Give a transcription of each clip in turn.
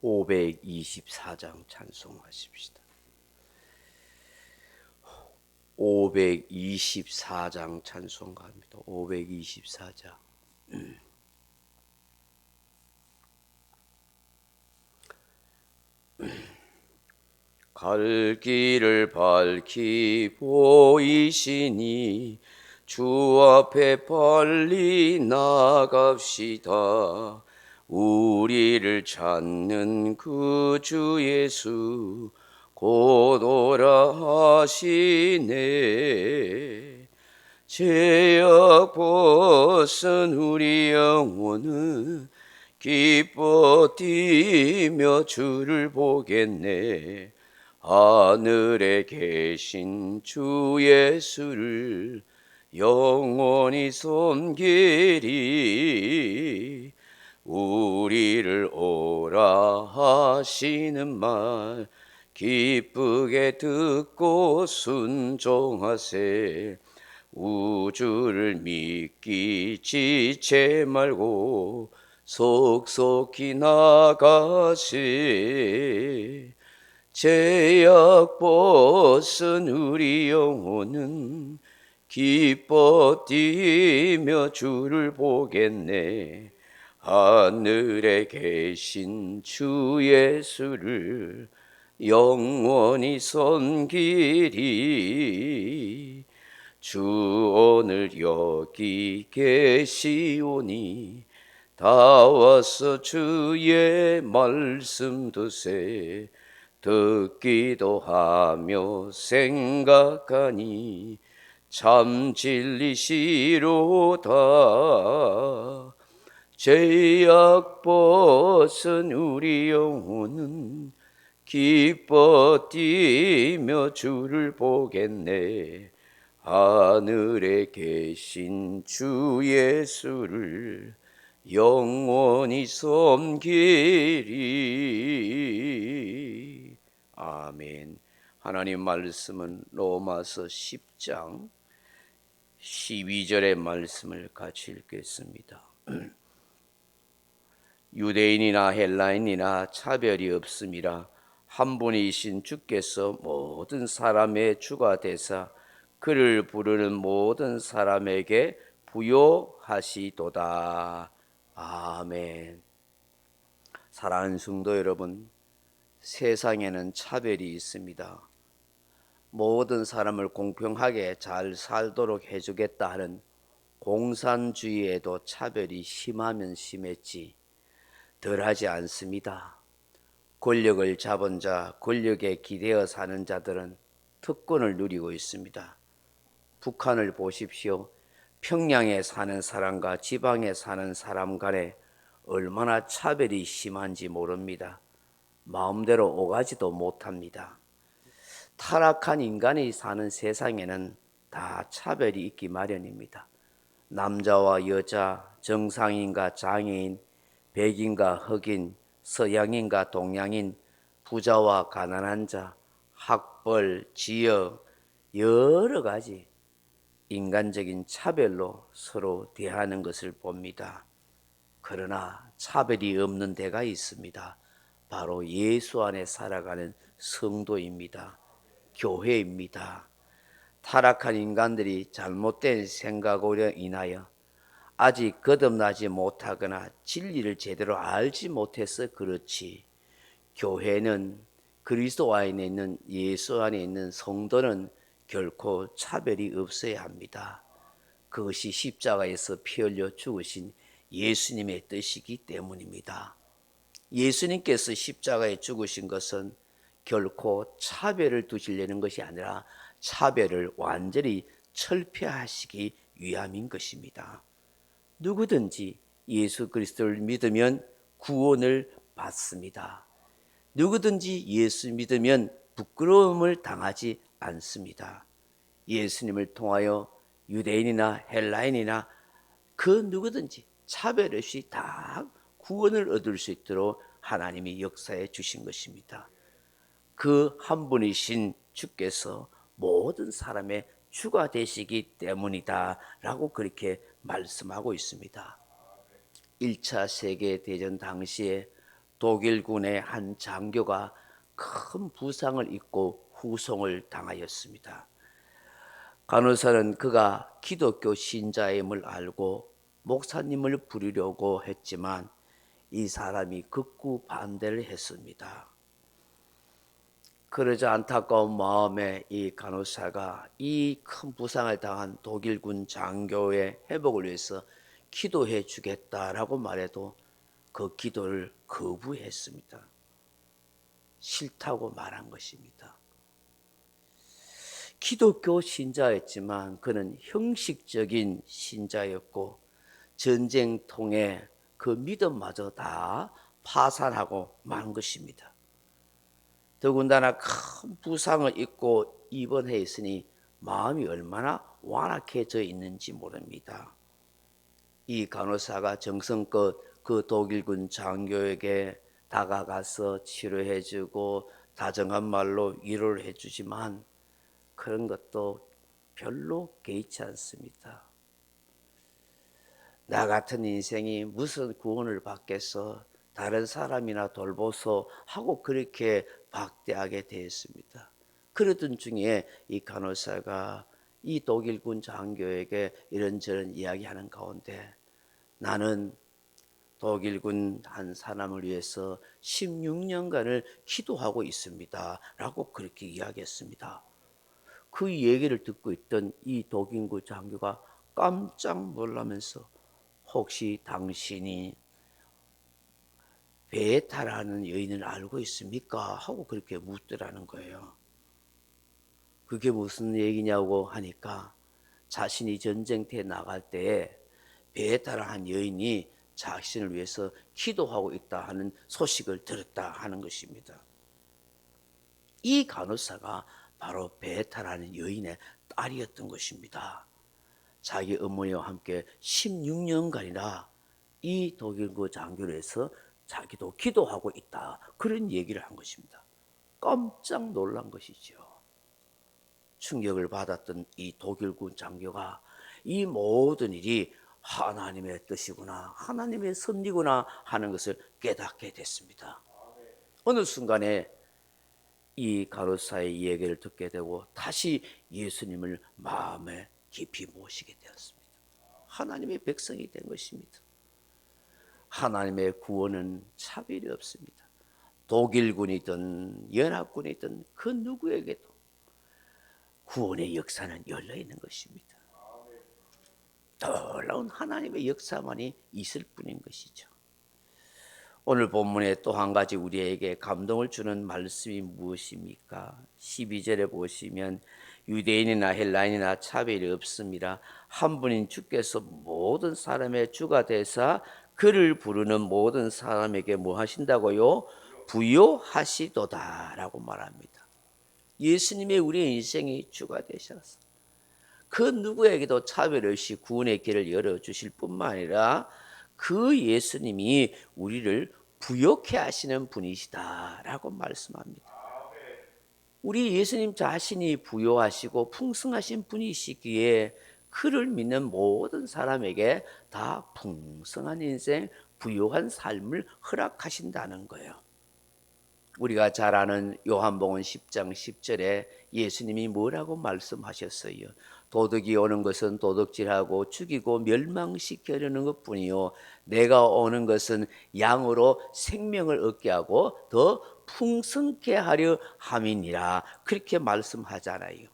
524장 찬송하십시다. 524장 찬송가입니다. 524장. 갈 길을 밝히 보이시니 주 앞에 빨리 나갑시다. 우리를 찾는 그 주 예수 곧 오라 하시네. 죄악 벗은 우리 영혼은 기뻐 뛰며 주를 보겠네. 하늘에 계신 주 예수를 영원히 섬기리. 우리를 오라 하시는 말 기쁘게 듣고 순종하세. 우주를 믿기 지체 말고 속속히 나가세. 죄악 벗은 우리 영혼은 기뻐 뛰며 주를 보겠네. 하늘에 계신 주 예수를 영원히 섬기리. 주 오늘 여기 계시오니 다 와서 주의 말씀 듣세. 듣기도 하며 생각하니 참 진리시로다. 죄악 벗은 우리 영혼은 기뻐 뛰며 주를 보겠네. 하늘에 계신 주 예수를 영원히 섬기리. 아멘. 하나님 말씀은 로마서 10장 12절의 말씀을 같이 읽겠습니다. 유대인이나 헬라인이나 차별이 없음이라 한 분이신 주께서 모든 사람의 주가 되사 그를 부르는 모든 사람에게 부요하시도다. 아멘. 사랑하는 성도 여러분, 세상에는 차별이 있습니다. 모든 사람을 공평하게 잘 살도록 해주겠다 하는 공산주의에도 차별이 심하면 심했지 덜하지 않습니다. 권력을 잡은 자, 권력에 기대어 사는 자들은 특권을 누리고 있습니다. 북한을 보십시오. 평양에 사는 사람과 지방에 사는 사람 간에 얼마나 차별이 심한지 모릅니다. 마음대로 오가지도 못합니다. 타락한 인간이 사는 세상에는 다 차별이 있기 마련입니다. 남자와 여자, 정상인과 장애인, 백인과 흑인, 서양인과 동양인, 부자와 가난한 자, 학벌, 지역, 여러 가지 인간적인 차별로 서로 대하는 것을 봅니다. 그러나 차별이 없는 데가 있습니다. 바로 예수 안에 살아가는 성도입니다. 교회입니다. 타락한 인간들이 잘못된 생각으로 인하여 아직 거듭나지 못하거나 진리를 제대로 알지 못해서 그렇지, 교회는 그리스도 안에 있는 예수 안에 있는 성도는 결코 차별이 없어야 합니다. 그것이 십자가에서 피 흘려 죽으신 예수님의 뜻이기 때문입니다. 예수님께서 십자가에 죽으신 것은 결코 차별을 두시려는 것이 아니라 차별을 완전히 철폐하시기 위함인 것입니다. 누구든지 예수 그리스도를 믿으면 구원을 받습니다. 누구든지 예수 믿으면 부끄러움을 당하지 않습니다. 예수님을 통하여 유대인이나 헬라인이나 그 누구든지 차별 없이 다 구원을 얻을 수 있도록 하나님이 역사해 주신 것입니다. 그 한 분이신 주께서 모든 사람의 주가 되시기 때문이다 라고 그렇게 말씀하고 있습니다. 1차 세계대전 당시에 독일군의 한 장교가 큰 부상을 입고 후송을 당하였습니다. 간호사는 그가 기독교 신자임을 알고 목사님을 부르려고 했지만 이 사람이 극구 반대를 했습니다. 그러자 안타까운 마음에 이 간호사가 이 큰 부상을 당한 독일군 장교의 회복을 위해서 기도해 주겠다라고 말해도 그 기도를 거부했습니다. 싫다고 말한 것입니다. 기독교 신자였지만 그는 형식적인 신자였고 전쟁통에 그 믿음마저 다 파산하고 만 것입니다. 더군다나 큰 부상을 입고 입원해 있으니 마음이 얼마나 완악해져 있는지 모릅니다. 이 간호사가 정성껏 그 독일군 장교에게 다가가서 치료해주고 다정한 말로 위로를 해주지만 그런 것도 별로 개의치 않습니다. 나 같은 인생이 무슨 구원을 받겠어, 다른 사람이나 돌보소 하고 그렇게 박대하게 되었습니다. 그러던 중에 이 간호사가 이 독일군 장교에게 이런저런 이야기하는 가운데 나는 독일군 한 사람을 위해서 16년간을 기도하고 있습니다 라고 그렇게 이야기했습니다. 그 얘기를 듣고 있던 이 독일군 장교가 깜짝 놀라면서 혹시 당신이 베타라는 여인을 알고 있습니까? 하고 그렇게 묻더라는 거예요. 그게 무슨 얘기냐고 하니까 자신이 전쟁터에 나갈 때에 베타라는 여인이 자신을 위해서 기도하고 있다 하는 소식을 들었다 하는 것입니다. 이 간호사가 바로 베타라는 여인의 딸이었던 것입니다. 자기 어머니와 함께 16년간이나 이 독일군 장교에서 자기도 기도하고 있다 그런 얘기를 한 것입니다. 깜짝 놀란 것이죠. 충격을 받았던 이 독일군 장교가 이 모든 일이 하나님의 뜻이구나, 하나님의 섭리구나 하는 것을 깨닫게 됐습니다. 어느 순간에 이 간호사의 이야기를 듣게 되고 다시 예수님을 마음에 깊이 모시게 되었습니다. 하나님의 백성이 된 것입니다. 하나님의 구원은 차별이 없습니다. 독일군이든 연합군이든 그 누구에게도 구원의 역사는 열려 있는 것입니다. 놀라운 하나님의 역사만이 있을 뿐인 것이죠. 오늘 본문에 또 한 가지 우리에게 감동을 주는 말씀이 무엇입니까? 12절에 보시면 유대인이나 헬라인이나 차별이 없습니다. 한 분인 주께서 모든 사람의 주가 되사 그를 부르는 모든 사람에게 뭐 하신다고요? 부요하시도다 라고 말합니다. 예수님의 우리의 인생이 주가 되셔서 그 누구에게도 차별 없이 구원의 길을 열어주실 뿐만 아니라 그 예수님이 우리를 부욕해 하시는 분이시다라고 말씀합니다. 우리 예수님 자신이 부요하시고 풍성하신 분이시기에 그를 믿는 모든 사람에게 다 풍성한 인생, 부요한 삶을 허락하신다는 거예요. 우리가 잘 아는 요한복음 10장 10절에 예수님이 뭐라고 말씀하셨어요? 도둑이 오는 것은 도둑질하고 죽이고 멸망시키려는 것뿐이요 내가 오는 것은 양으로 생명을 얻게 하고 더 풍성케 하려 함이니라 그렇게 말씀하잖아요.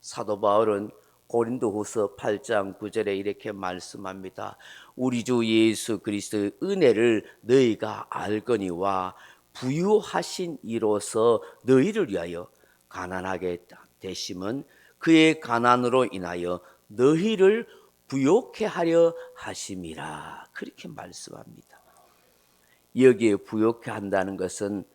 사도 바울은 고린도후서 8장 9절에 이렇게 말씀합니다. 우리 주 예수 그리스도의 은혜를 너희가 알거니와 부유하신 이로서 너희를 위하여 가난하게 되심은 그의 가난으로 인하여 너희를 부욕해 하려 하심이라 그렇게 말씀합니다. 여기에 부욕해 한다는 것은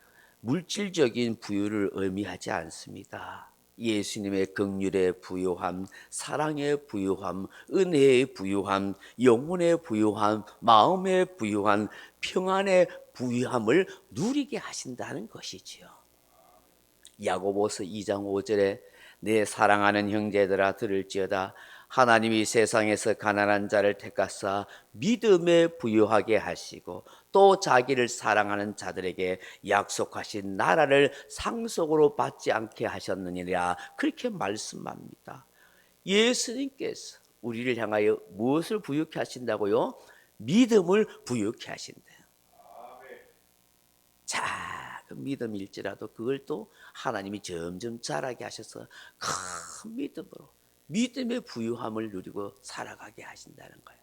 물질적인 부유를 의미하지 않습니다. 예수님의 긍휼의 부유함, 사랑의 부유함, 은혜의 부유함, 영혼의 부유함, 마음의 부유함, 평안의 부유함을 누리게 하신다는 것이지요. 야고보서 2장 5절에 내 사랑하는 형제들아 들을지어다 하나님이 세상에서 가난한 자를 택하사 믿음에 부유하게 하시고 또 자기를 사랑하는 자들에게 약속하신 나라를 상속으로 받지 않게 하셨느니라. 그렇게 말씀합니다. 예수님께서 우리를 향하여 무엇을 부유케 하신다고요? 믿음을 부유케 하신대요. 작은 믿음일지라도 그걸 또 하나님이 점점 자라게 하셔서 큰 믿음으로 믿음의 부유함을 누리고 살아가게 하신다는 거예요.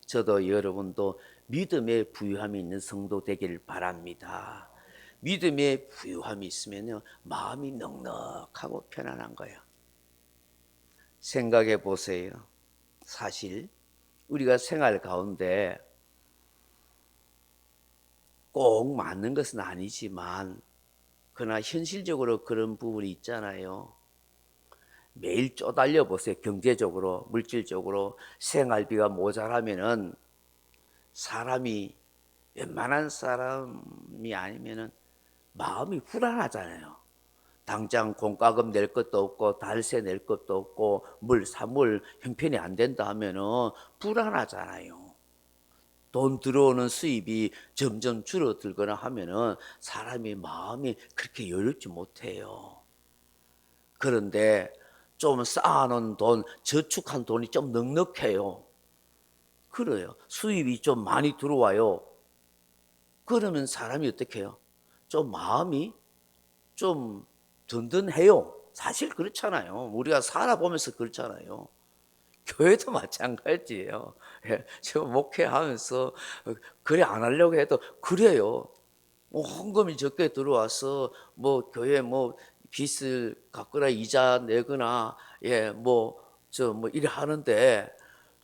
저도 여러분도 믿음의 부유함이 있는 성도 되기를 바랍니다. 믿음의 부유함이 있으면요, 마음이 넉넉하고 편안한 거예요. 생각해 보세요. 사실 우리가 생활 가운데 꼭 맞는 것은 아니지만 그러나 현실적으로 그런 부분이 있잖아요. 매일 쪼달려 보세요. 경제적으로, 물질적으로 생활비가 모자라면은 사람이 웬만한 사람이 아니면은 마음이 불안하잖아요. 당장 공과금 낼 것도 없고 달세 낼 것도 없고 물, 사물 형편이 안 된다 하면은 불안하잖아요. 돈 들어오는 수입이 점점 줄어들거나 하면은 사람이 마음이 그렇게 여유롭지 못해요. 그런데 좀 쌓아놓은 돈, 저축한 돈이 좀 넉넉해요. 그래요. 수입이 좀 많이 들어와요. 그러면 사람이 어떻게 해요? 좀 마음이 좀 든든해요. 사실 그렇잖아요. 우리가 살아보면서 그렇잖아요. 교회도 마찬가지예요. 예, 제가 목회하면서 그래 안 하려고 해도 그래요. 뭐 헌금이 적게 들어와서 뭐 교회 뭐 빚을 갚거나 이자 내거나 뭐 이래 하는데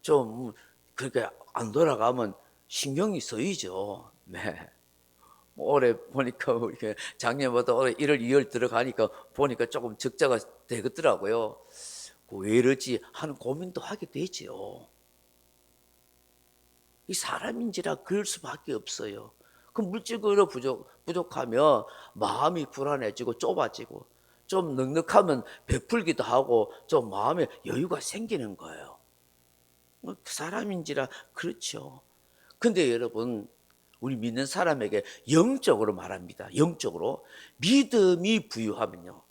좀 그렇게 안 돌아가면 신경이 쓰이죠. 네. 뭐 올해 보니까 이렇게 작년보다 올해 1월, 2월 들어가니까 보니까 조금 적자가 되겠더라고요. 왜 이러지 하는 고민도 하게 되죠. 이 사람인지라 그럴 수밖에 없어요. 그 물질적으로 부족하면 마음이 불안해지고 좁아지고 좀 넉넉하면 베풀기도 하고 좀 마음에 여유가 생기는 거예요. 그 사람인지라 그렇죠. 근데 여러분 우리 믿는 사람에게 영적으로 말합니다. 영적으로 믿음이 부유하면요.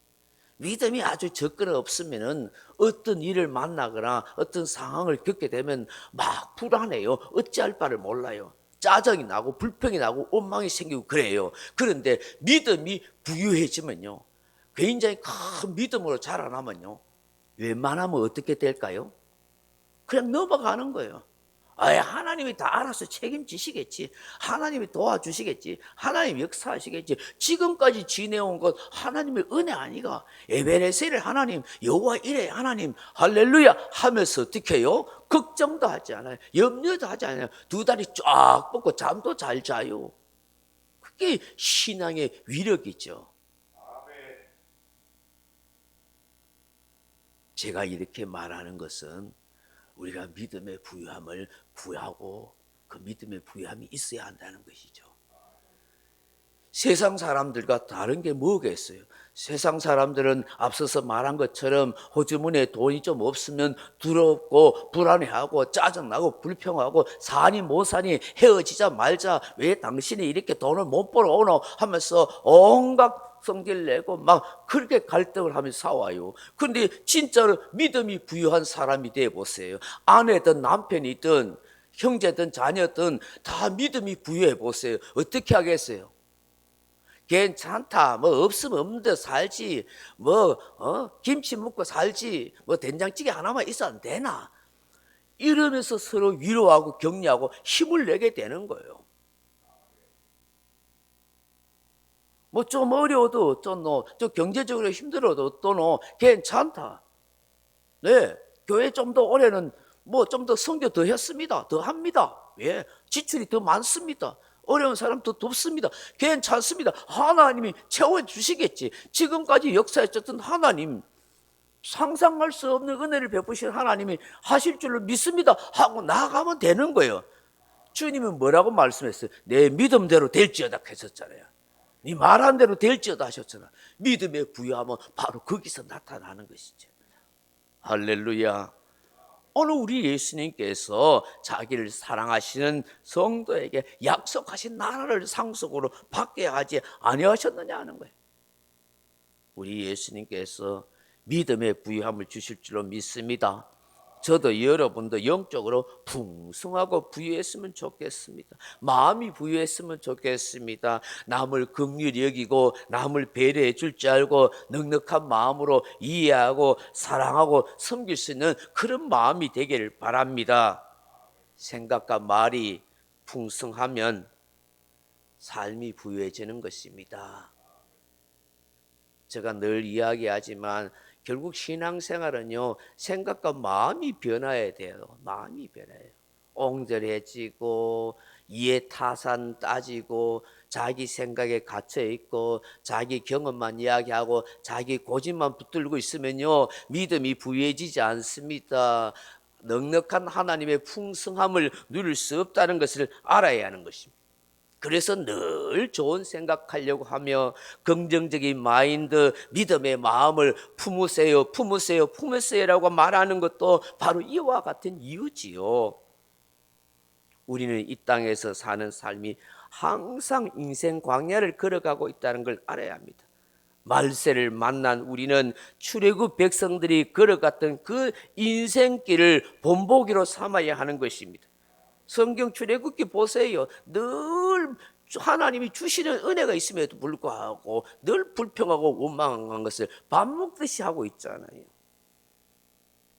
믿음이 아주 적거나 없으면은 어떤 일을 만나거나 어떤 상황을 겪게 되면 막 불안해요. 어찌할 바를 몰라요. 짜증이 나고 불평이 나고 원망이 생기고 그래요. 그런데 믿음이 부유해지면요. 굉장히 큰 믿음으로 자라나면요. 웬만하면 어떻게 될까요? 그냥 넘어가는 거예요. 아예 하나님이 다 알아서 책임지시겠지. 하나님이 도와주시겠지. 하나님 역사하시겠지. 지금까지 지내온 것 하나님의 은혜 아니가. 에베네셀을 하나님, 여호와 이레 하나님, 할렐루야 하면서 어떻게 해요? 걱정도 하지 않아요. 염려도 하지 않아요. 두 다리 쫙 뻗고 잠도 잘 자요. 그게 신앙의 위력이죠. 제가 이렇게 말하는 것은 우리가 믿음의 부유함을 구하고 그 믿음의 부유함이 있어야 한다는 것이죠. 세상 사람들과 다른 게 뭐겠어요? 세상 사람들은 앞서서 말한 것처럼 호주머니에 돈이 좀 없으면 두렵고 불안해하고 짜증나고 불평하고 사니 못 사니 헤어지자 말자 왜 당신이 이렇게 돈을 못 벌어 오노 하면서 온갖 성질 내고 막 그렇게 갈등을 하면서 싸워요. 그런데 진짜로 믿음이 부유한 사람이 돼 보세요. 아내든 남편이든 형제든 자녀든 다 믿음이 부유해 보세요. 어떻게 하겠어요? 괜찮다. 뭐 없으면 없는 데 살지. 뭐 김치 먹고 살지. 뭐 된장찌개 하나만 있어도 되나? 이러면서 서로 위로하고 격려하고 힘을 내게 되는 거예요. 뭐 좀 어려워도 좀 경제적으로 힘들어도 또 괜찮다. 네, 교회 좀 더 올해는 뭐 좀 더 선교 더 했습니다. 더 합니다. 예, 지출이 더 많습니다. 어려운 사람 더 돕습니다. 괜찮습니다. 하나님이 채워주시겠지. 지금까지 역사했었던 하나님, 상상할 수 없는 은혜를 베푸신 하나님이 하실 줄로 믿습니다 하고 나아가면 되는 거예요. 주님은 뭐라고 말씀했어요? 내 믿음대로 될지어다 하셨잖아요. 네 말한 대로 될지어다 하셨잖아요. 믿음의 부유함은 바로 거기서 나타나는 것이죠. 할렐루야. 오늘 우리 예수님께서 자기를 사랑하시는 성도에게 약속하신 나라를 상속으로 받게 하지 아니하셨느냐 하는 거예요. 우리 예수님께서 믿음의 부유함을 주실 줄로 믿습니다. 저도 여러분도 영적으로 풍성하고 부유했으면 좋겠습니다. 마음이 부유했으면 좋겠습니다. 남을 긍휼히 여기고 남을 배려해 줄 줄 알고 넉넉한 마음으로 이해하고 사랑하고 섬길 수 있는 그런 마음이 되기를 바랍니다. 생각과 말이 풍성하면 삶이 부유해지는 것입니다. 제가 늘 이야기하지만 결국 신앙생활은요, 생각과 마음이 변화해야 돼요. 마음이 변해요. 옹졸해지고 이해타산 따지고 자기 생각에 갇혀 있고 자기 경험만 이야기하고 자기 고집만 붙들고 있으면요, 믿음이 부유해지지 않습니다. 넉넉한 하나님의 풍성함을 누릴 수 없다는 것을 알아야 하는 것입니다. 그래서 늘 좋은 생각하려고 하며 긍정적인 마인드, 믿음의 마음을 품으세요, 품으세요, 품으세요라고 말하는 것도 바로 이와 같은 이유지요. 우리는 이 땅에서 사는 삶이 항상 인생 광야를 걸어가고 있다는 걸 알아야 합니다. 말세를 만난 우리는 출애굽 백성들이 걸어갔던 그 인생길을 본보기로 삼아야 하는 것입니다. 성경 출애굽기 보세요. 늘 하나님이 주시는 은혜가 있음에도 불구하고 늘 불평하고 원망한 것을 밥 먹듯이 하고 있잖아요.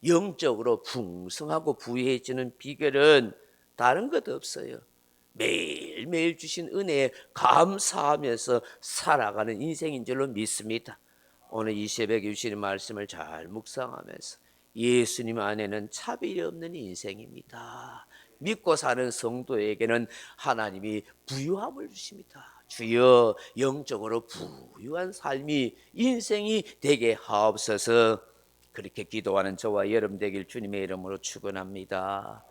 영적으로 풍성하고 부유해지는 비결은 다른 것 없어요. 매일매일 주신 은혜에 감사하면서 살아가는 인생인 줄로 믿습니다. 오늘 이 새벽에 주시는 말씀을 잘 묵상하면서 예수님 안에는 차별이 없는 인생입니다. 믿고 사는 성도에게는 하나님이 부유함을 주십니다. 주여, 영적으로 부유한 삶이 인생이 되게 하옵소서. 그렇게 기도하는 저와 여러분 되길 주님의 이름으로 축원합니다.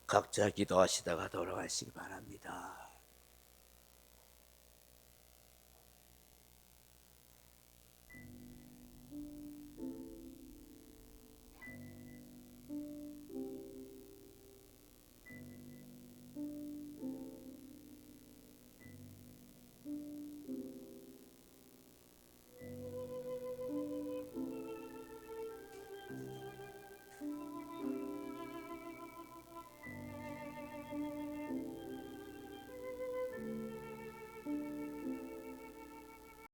각자 기도하시다가 돌아가시기 바랍니다.